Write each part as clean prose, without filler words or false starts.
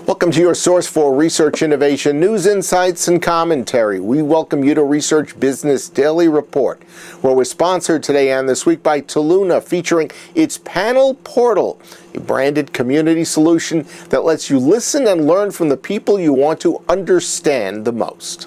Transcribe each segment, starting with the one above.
Welcome to your source for research, innovation, news, insights, and commentary. We welcome you to Research Business Daily Report, where we're sponsored today and this week by Toluna, featuring its Panel Portal, a branded community solution that lets you listen and learn from the people you want to understand the most.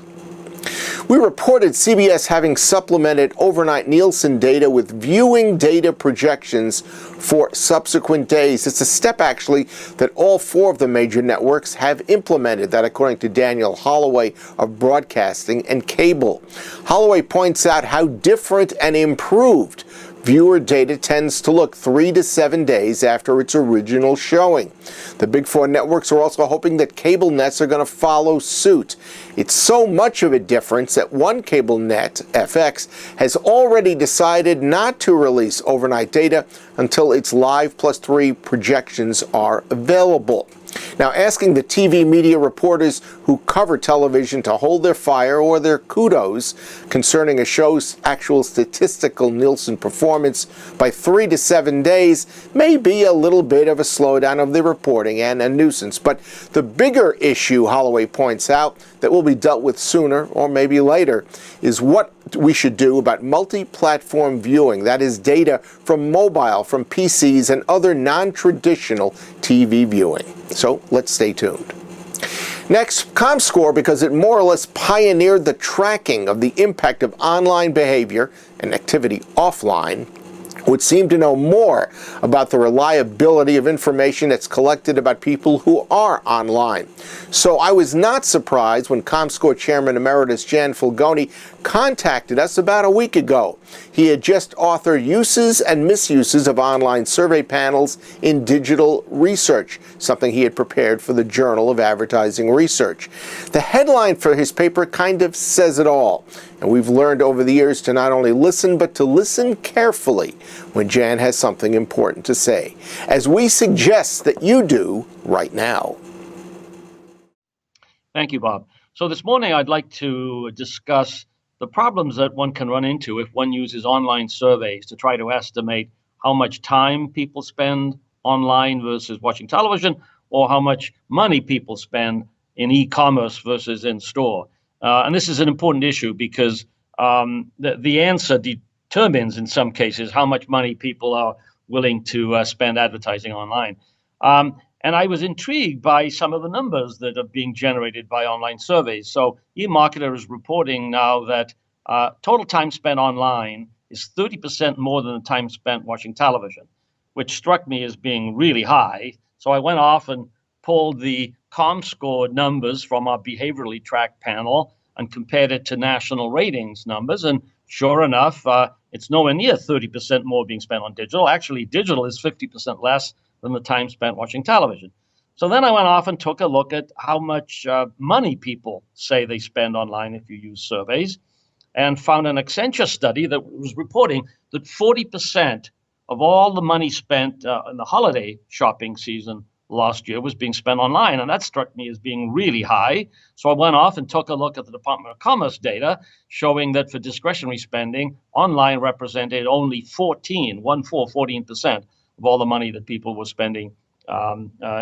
We reported CBS having supplemented overnight Nielsen data with viewing data projections for subsequent days. It's a step, actually, that all four of the major networks have implemented, that according to Daniel Holloway of Broadcasting and Cable. Holloway points out how different and improved viewer data tends to look 3 to 7 days after its original showing. The big four networks are also hoping that cable nets are going to follow suit. It's so much of a difference that one cable net, FX, has already decided not to release overnight data until its Live Plus 3 projections are available. Now, asking the TV media reporters who cover television to hold their fire or their kudos concerning a show's actual statistical Nielsen performance by 3 to 7 days may be a little bit of a slowdown of the reporting and a nuisance. But the bigger issue, Holloway points out, that will be dealt with sooner or maybe later is what we should do about multi-platform viewing. That is data from mobile, from PCs, and other non-traditional TV viewing. So let's stay tuned. Next, comScore, because it more or less pioneered the tracking of the impact of online behavior and activity offline, would seem to know more about the reliability of information that's collected about people who are online. So I was not surprised when comScore Chairman Emeritus Gian Fulgoni contacted us about a week ago. He had just authored Uses and Misuses of Online Survey Panels in Digital Research, something he had prepared for the Journal of Advertising Research. The headline for his paper kind of says it all, and we've learned over the years to not only listen, but to listen carefully when Jan has something important to say, as we suggest that you do right now. Thank you, Bob. So this morning I'd like to discuss the problems that one can run into if one uses online surveys to try to estimate how much time people spend online versus watching television, or how much money people spend in e-commerce versus in store. And this is an important issue because the answer determines in some cases how much money people are willing to spend advertising online. And I was intrigued by some of the numbers that are being generated by online surveys. So eMarketer is reporting now that total time spent online is 30% more than the time spent watching television, which struck me as being really high. So I went off and pulled the comScore numbers from our behaviorally tracked panel and compared it to national ratings numbers. And sure enough, it's nowhere near 30% more being spent on digital. Actually, digital is 50% less than the time spent watching television. So then I went off and took a look at how much money people say they spend online if you use surveys, and found an Accenture study that was reporting that 40% of all the money spent in the holiday shopping season last year was being spent online, and that struck me as being really high. So I went off and took a look at the Department of Commerce data showing that for discretionary spending, online represented only 14% of all the money that people were spending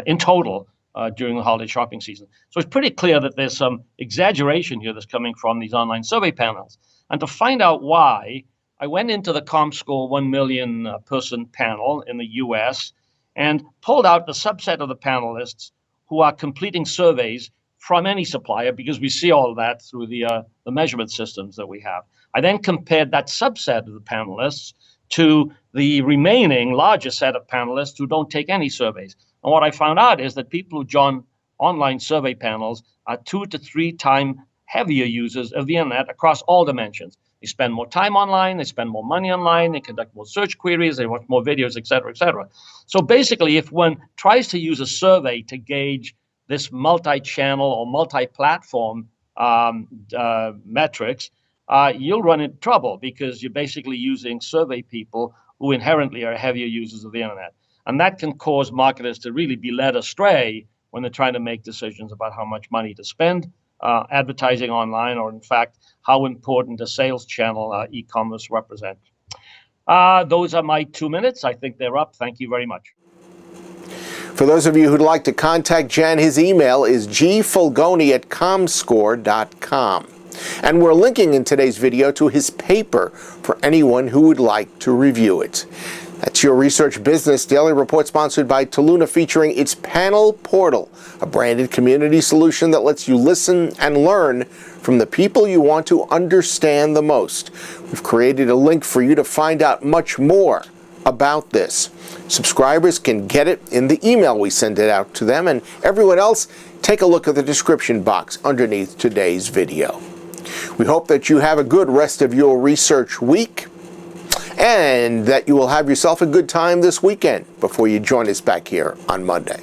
in total during the holiday shopping season. So it's pretty clear that there's some exaggeration here that's coming from these online survey panels. And to find out why, I went into the comScore 1 million person panel in the US and pulled out the subset of the panelists who are completing surveys from any supplier, because we see all of that through the measurement systems that we have. I then compared that subset of the panelists to the remaining larger set of panelists who don't take any surveys. And what I found out is that people who join online survey panels are 2 to 3 times heavier users of the internet across all dimensions. They spend more time online, they spend more money online, they conduct more search queries, they watch more videos, et cetera, et cetera. So basically, if one tries to use a survey to gauge this multi-channel or multi-platform metrics, you'll run into trouble, because you're basically using survey people who inherently are heavier users of the internet. And that can cause marketers to really be led astray when they're trying to make decisions about how much money to spend advertising online, or in fact, how important a sales channel e-commerce represents. Those are my 2 minutes. I think they're up. Thank you very much. For those of you who'd like to contact Gian, his email is gfulgoni@comscore.com. And we're linking in today's video to his paper for anyone who would like to review it. That's your Research Business Daily Report, sponsored by Toluna, featuring its Panel Portal, a branded community solution that lets you listen and learn from the people you want to understand the most. We've created a link for you to find out much more about this. Subscribers can get it in the email we send it out to them, and everyone else, take a look at the description box underneath today's video. We hope that you have a good rest of your research week, and that you will have yourself a good time this weekend before you join us back here on Monday.